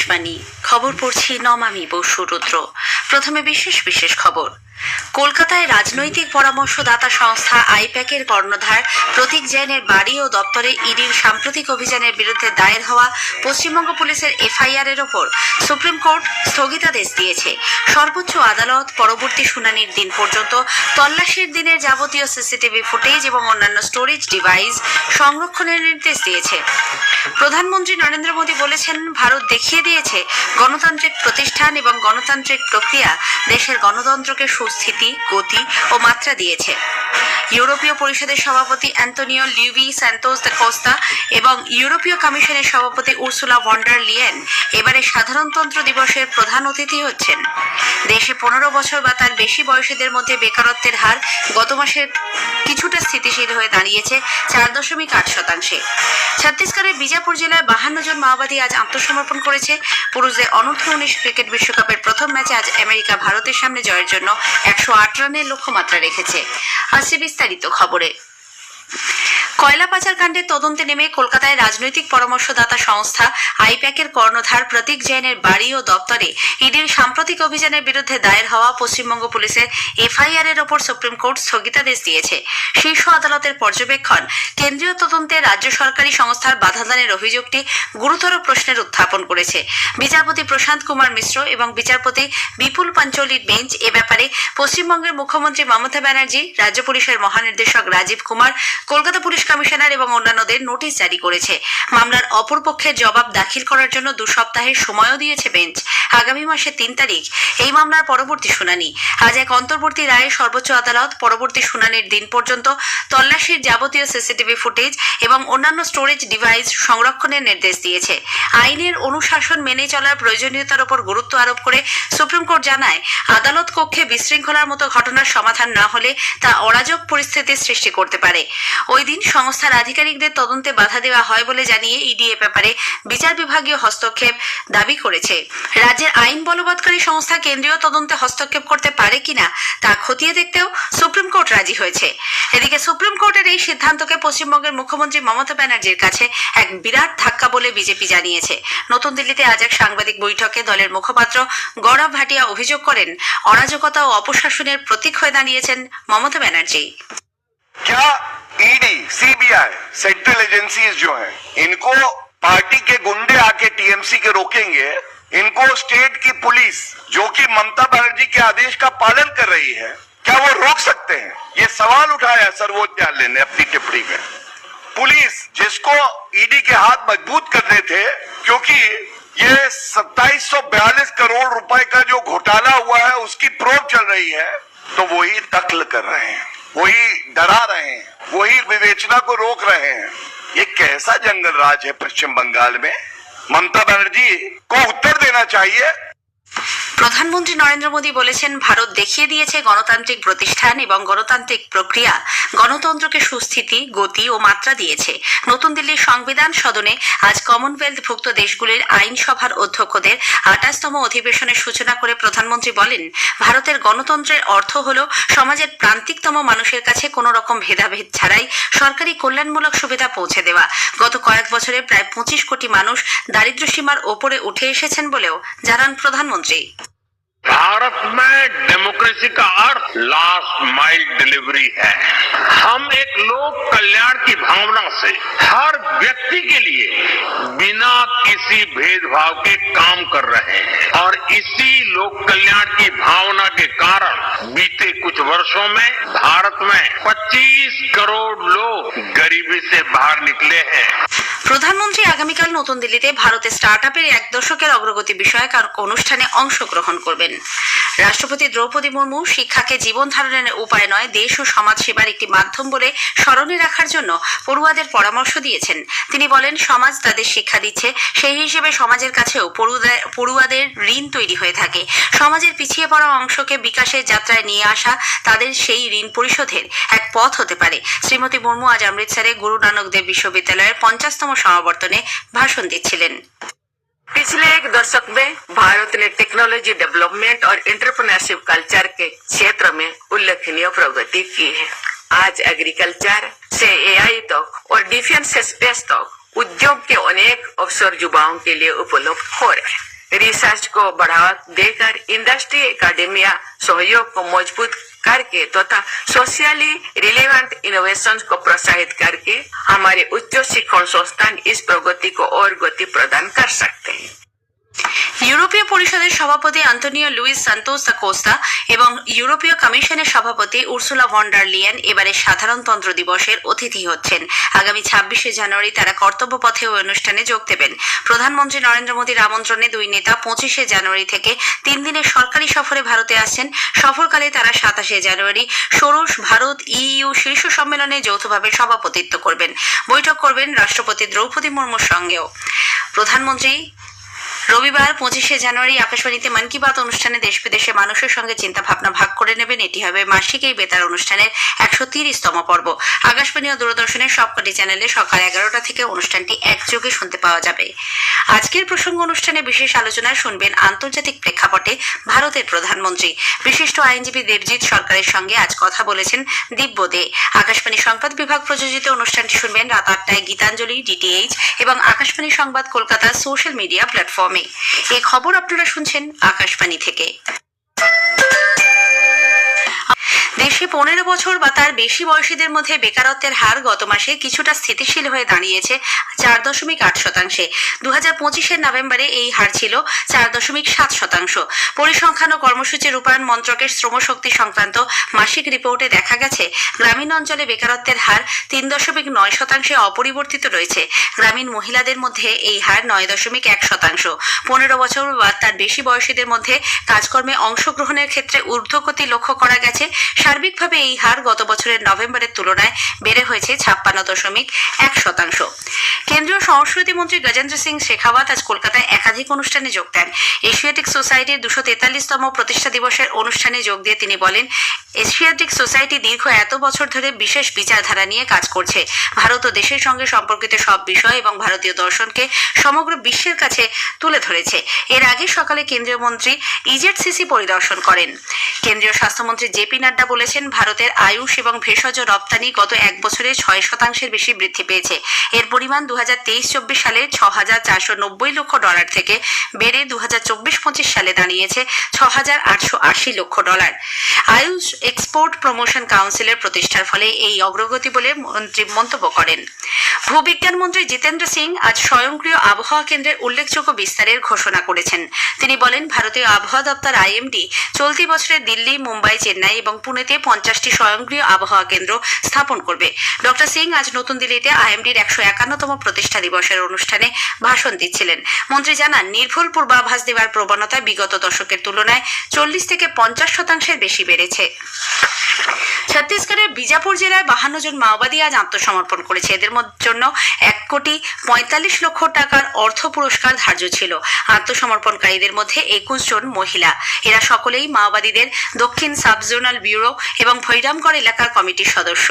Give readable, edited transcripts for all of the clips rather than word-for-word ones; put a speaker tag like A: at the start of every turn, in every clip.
A: আকাশবাণী খবর পড়ছি নমামি বসু রুদ্র। প্রথমে বিশেষ বিশেষ খবর। কলকাতায় রাজনৈতিক পরামর্শদাতা সংস্থা আইপ্যাকের কর্ণধার প্রতীক জৈনের বাড়ি ও দপ্তরে ইডির সাম্প্রতিক অভিযানের বিরুদ্ধে দায়ের হওয়া পশ্চিমবঙ্গ পুলিশের এফআইআর এর ওপর সুপ্রিম কোর্ট স্থগিতাদেশ দিয়েছে। সর্বোচ্চ আদালত পরবর্তী শুনানির দিন পর্যন্ত তল্লাশির দিনের যাবতীয় সিসিটিভি ফুটেজ এবং অন্যান্য স্টোরেজ ডিভাইস সংরক্ষণের নির্দেশ দিয়েছে। প্রধানমন্ত্রী নরেন্দ্র মোদী বলেছেন, ভারত দেখিয়ে দিয়েছে গণতান্ত্রিক প্রতিষ্ঠান এবং গণতান্ত্রিক প্রক্রিয়া দেশের গণতন্ত্রকে সুস্থিতি, গতি ও মাত্রা দিয়েছে। ইউরোপীয় পরিষদের সভাপতি অ্যান্তোনিও লিউই স্যান্টোস দা কোস্তা এবং ইউরোপীয় কমিশনের সভাপতি উর্সুলা ভন ডার লিয়েন এবারে সাধারণতন্ত্র দিবসের প্রধান অতিথি হচ্ছেন। দেশে 15 বছর বা তার বেশি বয়সীদের মধ্যে বেকারত্বের হার গত মাসে কিছুটা স্থিতিশীল হয়ে দাঁড়িয়েছে 4.8%। ছত্তিশগড়ের বিজাপুর জেলায় 52 জন মাওবাদী আজ আত্মসমর্পণ করেছে। পুরুষদের অনূর্ধ্ব-19 ক্রিকেট বিশ্বকাপের প্রথম ম্যাচে আজ আমেরিকা ভারতের সামনে জয়ের জন্য 108 রানের লক্ষ্যমাত্রা রেখেছে। আসছে বিস্তারিত খবরে। কয়লা পাচার কাণ্ডের তদন্তে নেমে কলকাতায় রাজনৈতিক পরামর্শদাতা সংস্থা আইপ্যাকের কর্ণধার প্রতীক জৈনের বাড়ি ও দপ্তরে ইডির সাম্প্রতিক অভিযানের বিরুদ্ধে দায়ের হওয়া পশ্চিমবঙ্গ পুলিশের এফআইআর এর ওপর সুপ্রিম কোর্ট স্থগিতাদেশ দিয়েছে। শীর্ষ আদালতের পর্যবেক্ষণ, কেন্দ্রীয় তদন্তে রাজ্য সরকারি সংস্থার বাধাদানের অভিযোগটি গুরুতর প্রশ্নের উত্থাপন করেছে। বিচারপতি প্রশান্ত কুমার মিশ্র এবং বিচারপতি বিপুল পাঞ্চলির বেঞ্চ এ ব্যাপারে পশ্চিমবঙ্গের মুখ্যমন্ত্রী মমতা ব্যানার্জি, রাজ্য পুলিশের মহানির্দেশক রাজীব কুমার, কলকাতা পুলিশ কমিশনার এবং অন্যান্যদের নোটিশ জারি করেছে। মামলার অপরপক্ষের জবাব দাখিল করার জন্য 2 সপ্তাহের সময়ও দিয়েছে বেঞ্চ। আগামী মাসের 3 তারিখ এই মামলার পরবর্তী শুনানি। আজ এক অন্তর্বর্তী রায়ে সর্বোচ্চ আদালত পরবর্তী শুনানির দিন পর্যন্ত তল্লাশির যাবতীয় সিসিটিভি ফুটেজ এবং অন্যান্য স্টোরেজ ডিভাইস সংরক্ষণের নির্দেশ দিয়েছে। আইনের অনুশাসন মেনে চলার প্রয়োজনীয়তার উপর গুরুত্ব আরোপ করে সুপ্রিম কোর্ট জানায়, আদালত কক্ষে বিশৃঙ্খলার মতো ঘটনার সমাধান না হলে তা অরাজক পরিস্থিতির সৃষ্টি করতে পারে। ওই দিন সংস্থার আধিকারিকদের তদন্তে বাধা দেওয়া হয় বলে জানিয়ে ইডি এ ব্যাপারে বিচার বিভাগীয় হস্তক্ষেপ দাবি করেছে। রাজ্যের আইন বলবৎকারী সংস্থা কেন্দ্রীয় তদন্তে হস্তক্ষেপ করতে পারে কিনা তা খতিয়ে দেখতেও সুপ্রিম কোর্ট রাজি হয়েছে। এদিকে সুপ্রিম কোর্টের এই সিদ্ধান্তকে পশ্চিমবঙ্গের মুখ্যমন্ত্রী মমতা ব্যানার্জির কাছে এক বিরাট ধাক্কা বলে বিজেপি জানিয়েছে। নতুন দিল্লিতে আজ এক সাংবাদিক বৈঠকে দলের মুখপাত্র গৌরব ভাটিয়া অভিযোগ করেন, অরাজকতা ও অপশাসনের প্রতীক হয়ে দাঁড়িয়েছেন মমতা ব্যানার্জি।
B: क्या ईडी, सीबीआई, सेंट्रल एजेंसीज जो हैं, इनको पार्टी के गुंडे आके टीएमसी के रोकेंगे? इनको स्टेट की पुलिस जो कि ममता बनर्जी के आदेश का पालन कर रही है, क्या वो रोक सकते हैं? ये सवाल उठाया सर्वोच्च न्यायालय ने अपनी टिप्पणी में। पुलिस जिसको ईडी के हाथ मजबूत करने थे, क्योंकि ये 2742 करोड़ रुपए का जो घोटाला हुआ है उसकी प्रोब चल रही है, तो वही दखल कर रहे हैं, वही डरा रहे हैं, वही विवेचना को रोक रहे हैं। ये कैसा जंगल राज है पश्चिम बंगाल में? ममता बनर्जी को उत्तर देना चाहिए।
A: প্রধানমন্ত্রী নরেন্দ্র মোদী বলেছেন, ভারত দেখিয়ে দিয়েছে গণতান্ত্রিক প্রতিষ্ঠান এবং গণতান্ত্রিক প্রক্রিয়া গণতন্ত্রকে সুস্থিতি, গতি ও মাত্রা দিয়েছে। নতুন দিল্লির সংবিধান সদনে আজ কমনওয়েলথভুক্ত দেশগুলির আইনসভার অধ্যক্ষদের 28তম অধিবেশনের সূচনা করে প্রধানমন্ত্রী বলেন, ভারতের গণতন্ত্রের অর্থ হল সমাজের প্রান্তিকতম মানুষের কাছে কোনো রকম ভেদাভেদ ছাড়াই সরকারি কল্যাণমূলক সুবিধা পৌঁছে দেওয়া। গত কয়েক বছরে প্রায় 25 কোটি মানুষ দারিদ্র্য সীমার ওপরে উঠে এসেছেন বলেও জানান প্রধানমন্ত্রী।
C: भारत में डेमोक्रेसी का अर्थ लास्ट माइल डिलीवरी है। हम एक लोक कल्याण की भावना से हर व्यक्ति के लिए बिना किसी भेदभाव के काम कर रहे हैं और इसी लोक कल्याण की भावना के कारण बीते कुछ वर्षों में भारत में 25 करोड़ लोग गरीबी से बाहर निकले हैं।
A: প্রধানমন্ত্রী আগামীকাল নতুন দিল্লিতে ভারতের স্টার্টআপের 1 দশকের অগ্রগতি বিষয়ক অনুষ্ঠানে অংশগ্রহণ করবেন। রাষ্ট্রপতি দ্রৌপদী মুর্মু শিক্ষাকে জীবন ধারণের উপায় নয়, দেশ ও সমাজ সেবার একটি মাধ্যম বলে স্মরণে রাখার জন্য পড়ুয়াদের পরামর্শ দিয়েছেন। তিনি বলেন, সমাজ তাদের শিক্ষা দিচ্ছে, সেই হিসেবে সমাজের কাছেও পড়ুয়াদের ঋণ তৈরি হয়ে থাকে। সমাজের পিছিয়ে পড়া অংশকে বিকাশের যাত্রায় নিয়ে আসা তাদের সেই ঋণ পরিশোধের এক পথ হতে পারে। শ্রীমতী মুর্মু আজ অমৃতসরে গুরু নানক দেব বিশ্ববিদ্যালয়ের 50তম সমাবর্তনে ভাষণ দিচ্ছিলেন।
D: पिछले 1 दशक में भारत ने टेक्नोलॉजी डेवलपमेंट और एंटरप्रेन्योरशिप कल्चर के क्षेत्र में उल्लेखनीय प्रगति की है। आज एग्रीकल्चर से एआई तक और डिफेंस से स्पेस तक उद्योग के अनेक अवसर युवाओं के लिए उपलब्ध हो रहे हैं। रिसर्च को बढ़ावा देकर इंडस्ट्री एकेडमिया सहयोग को मजबूत करके तथा सोशली रिलेवेंट इनोवेशन को प्रोत्साहित करके हमारे उच्च शिक्षण संस्थान इस प्रगति को और गति प्रदान कर सकते हैं।
A: ইউরোপীয় পরিষদের সভাপতি আন্তোনিও লুইস সান্তোস দা কোস্তা এবং ইউরোপীয় কমিশনের সভাপতি উর্সুলা ভন ডার লিয়েন এবারে সাধারণতন্ত্র দিবসের অতিথি হচ্ছেন। আগামী 26শে জানুয়ারি তারা কর্তব্য পথে ওই অনুষ্ঠানে যোগ দেবেন। প্রধানমন্ত্রী নরেন্দ্র মোদীর আমন্ত্রণে দুই নেতা 25শে জানুয়ারি থেকে 3 দিনের সরকারি সফরে ভারতে আসছেন। সফরকালে তারা 27শে জানুয়ারি ষোড়শ ভারত ইইউ শীর্ষ সম্মেলনে যৌথভাবে সভাপতিত্ব করবেন। বৈঠক করবেন রাষ্ট্রপতি দ্রৌপদী মুর্মুর সঙ্গেও। প্রধানমন্ত্রী রবিবার 25শে জানুয়ারি আকাশবাণীতে মন কি বাত অনুষ্ঠানে দেশ বিদেশে মানুষের সঙ্গে চিন্তা ভাবনা ভাগ করে নেবেন। এটি হবে মাসিক এই বেতার অনুষ্ঠানের 130তম পর্ব। আকাশবাণী ও দূরদর্শনের সবকটি চ্যানেলে সকাল 11টা থেকে অনুষ্ঠানটি একযোগে শুনতে পাওয়া যাবে। আজকের প্রসঙ্গ অনুষ্ঠানে বিশেষ আলোচনায় শুনবেন আন্তর্জাতিক প্রেক্ষাপটে ভারতের প্রধানমন্ত্রী বিশিষ্ট আইনজীবী দেবজিৎ সরকারের সঙ্গে আজ কথা বলেছেন দিব্য দে। আকাশবাণী সংবাদ বিভাগ প্রযোজিত অনুষ্ঠানটি শুনবেন রাত 8টায় গীতাঞ্জলি ডিটিএইচ এবং আকাশবাণী সংবাদ কলকাতার সোশ্যাল মিডিয়া প্ল্যাটফর্মে। এই খবর আপনারা শুনছেন আকাশবাণী থেকে। দেশে 15 বছর বা তার বেশি বয়সীদের মধ্যে বেকারত্বের হার গত মাসে কিছুটা স্থিতিশীল হয়ে দাঁড়িয়েছে 4.8%। 2025-এর নভেম্বরে এই হার ছিল 4.7%। পরিসংখ্যান ও কর্মসূচি রূপায়ণ মন্ত্রকের শ্রমশক্তি সংক্রান্ত মাসিক রিপোর্টে দেখা গেছে গ্রামীণ অঞ্চলে বেকারত্বের হার 3.9% অপরিবর্তিত রয়েছে। গ্রামীণ মহিলাদের মধ্যে এই হার 9.1%। 15 বছর বা তার বেশি বয়সীদের মধ্যে কাজকর্মে অংশগ্রহণের ক্ষেত্রে ঊর্ধ্বগতি লক্ষ্য করা গেছে। সার্বিকভাবে এই হার গত বছরের নভেম্বরের তুলনায় বেড়ে হয়েছে 56.1%। কেন্দ্রীয় সংস্কৃতি মন্ত্রী গজেন্দ্র সিং শেখাওয়াত আজ কলকাতায় একাধিক অনুষ্ঠানে যোগ দেন। এশিয়াটিক সোসাইটির 243তম প্রতিষ্ঠা দিবসের অনুষ্ঠানে যোগ দিয়ে তিনি বলেন, এশিয়াটিক সোসাইটি দীর্ঘ এত বছর ধরে বিশেষ বিচারধারা নিয়ে কাজ করছে। ভারত ও দেশের সঙ্গে সম্পর্কিত সব বিষয় এবং ভারতীয় দর্শনকে সমগ্র বিশ্বের কাছে তুলে ধরেছে। এর আগে সকালে কেন্দ্রীয় মন্ত্রী ইজেডসিসি পরিদর্শন করেন। কেন্দ্রীয় স্বাস্থ্যমন্ত্রী জেপি নাড্ডা বলেছেন, ভারতের আয়ুষ এবং ভেষজ রপ্তানি গত এক বছরে 6% বেশি বৃদ্ধি পেয়েছে। এর পরিমাণ 2023-24 সালে $6,490 লক্ষ থেকে বেড়ে 2024-25 সালে দাঁড়িয়েছে $6,880 লক্ষ। আয়ুষ এক্সপোর্ট প্রমোশন কাউন্সিলের প্রতিষ্ঠার ফলে এই অগ্রগতি বলে মন্ত্রী মন্তব্য করেন। ভূবিজ্ঞান মন্ত্রী জিতেন্দ্র সিং আজ স্বয়ংক্রিয় আবহাওয়া কেন্দ্রের উল্লেখযোগ্য বিস্তারের ঘোষণা করেছেন। তিনি বলেন, ভারতীয় আবহাওয়া দপ্তর আইএমডি চলতি বছরে দিল্লি, মুম্বাই, চেন্নাই এবং পুনেতে 50টি স্বয়ংক্রিয় আবহাওয়া কেন্দ্র স্থাপন করবে। ডক্টর সিং আজ নতুন দিল্লিতে আইএমডির 151তম প্রতিষ্ঠা দিবসের অনুষ্ঠানে ভাষণ দিচ্ছিলেন। মন্ত্রী জানান, নির্ভুল পূর্বাভাস দেওয়ার প্রবণতা বিগত দশকের তুলনায় 40 থেকে 50% বেশি বেড়েছে। ছত্তিশগড়ের বিজাপুর জেলায় 52 জন মাওবাদী আজ আত্মসমর্পণ করেছে। এদের জন্য 1,45 লক্ষ টাকার অর্থ পুরস্কার ধার্য ছিল। আত্মসমর্পণকারীদের মধ্যে 21 জন মহিলা। এরা সকলেই মাওবাদীদের দক্ষিণ সাব জোনাল ব্যুরো এবং ভৈরামগড় এলাকার কমিটির সদস্য।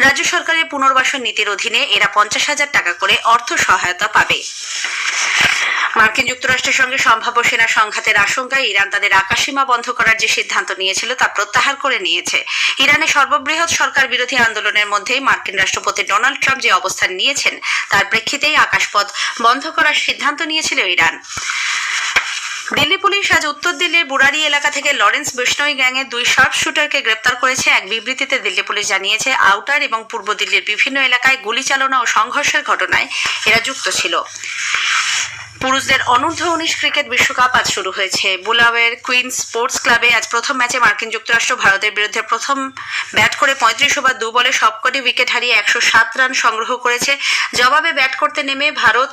A: রাজ্য সরকারের পুনর্বাসন নীতির অধীনে এরা 50,000 টাকা করে অর্থ সহায়তা পাবে। মার্কিন যুক্তরাষ্ট্রের সঙ্গে সম্ভাব্য সেনা সংঘাতের আশঙ্কায় ইরান তাদের আকাশসীমা বন্ধ করার যে সিদ্ধান্ত নিয়েছিল তা প্রত্যাহার করে নিয়েছে। ইরানের সর্ববৃহৎ সরকার বিরোধী আন্দোলনের মধ্যেই মার্কিন রাষ্ট্রপতি ডোনাল্ড ট্রাম্প যে অবস্থান নিয়েছেন তার প্রেক্ষিতেই আকাশপথ বন্ধ করার সিদ্ধান্ত নিয়েছিল ইরান। দিল্লি পুলিশ আজ উত্তর দিল্লির বুরারি এলাকা থেকে লরেন্স বিষ্ণই গ্যাংয়ের 2 শার্প শুটারকে গ্রেপ্তার করেছে। এক বিবৃতিতে দিল্লি পুলিশ জানিয়েছে, আউটার এবং পূর্ব দিল্লির বিভিন্ন এলাকায় গুলি চালনা ও সংঘর্ষের ঘটনায় এরা যুক্ত ছিল। পুরুষদের অনূর্ধ্ব-19 ক্রিকেট বিশ্বকাপ আজ শুরু হয়েছে। বুলাওয়ের কুইন্স স্পোর্টস ক্লাবে আজ প্রথম ম্যাচে মার্কিন যুক্তরাষ্ট্র ভারতের বিরুদ্ধে প্রথম ব্যাট করে 35 ওভার 2 বলে সবকটি উইকেট হারিয়ে 107 রান সংগ্রহ করেছে। জবাবে ব্যাট করতে নেমে ভারত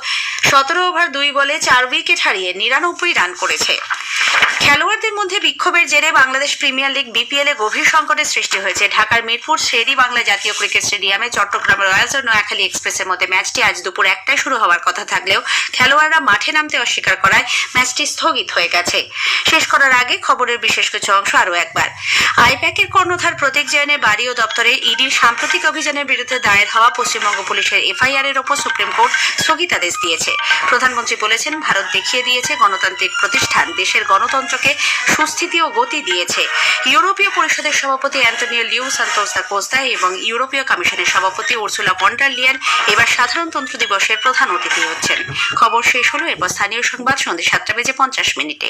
A: 17 ওভার 2 বলে 4 উইকেট হারিয়ে 99 রান করেছে। খেলোয়াড়দের মধ্যে বিক্ষোভের জেরে বাংলাদেশ প্রিমিয়ার লিগ বিপিএল এ গভীর সংকটের সৃষ্টি হয়েছে। ঢাকার মিরপুর শেরি বাংলা জাতীয় ক্রিকেট স্টেডিয়ামে চট্টগ্রাম রয়্যালস ও নোয়াখালী এক্সপ্রেসের মধ্যে ম্যাচটি আজ দুপুর 1টায় শুরু হওয়ার কথা থাকলেও খেলোয়াড়রা মাঠে নামতে অস্বীকার করায় ম্যাচটি স্থগিত হয়ে গেছে। শেষ করার আগে খবরের বিশেষ কিছু অংশ আরও একবার। আইপ্যাকের কর্ণধার প্রতীক জৈনের বাড়ি ও দপ্তরে ইডির সাম্প্রতিক অভিযানের বিরুদ্ধে দায়ের হওয়া পশ্চিমবঙ্গ পুলিশের এফআইআর এর ওপর সুপ্রিম কোর্ট স্থগিতাদেশ দিয়েছে। প্রধানমন্ত্রী বলেছেন, ভারত দেখিয়ে দিয়েছে গণতান্ত্রিক প্রতিষ্ঠান দেশের গণতন্ত্রকে সুস্থিতি ও গতি দিয়েছে। ইউরোপীয় পরিষদের সভাপতি অ্যান্টোনিও লিউ সান্তোস দা কোস্তা এবং ইউরোপীয় কমিশনের সভাপতি উর্সুলা ভন ডার লিয়েন এবার সাধারণতন্ত্র দিবসের প্রধান অতিথি হচ্ছেন। খবর শেষ হলো। এরপর স্থানীয় সংবাদ সন্ধ্যে 7:50 মিনিটে।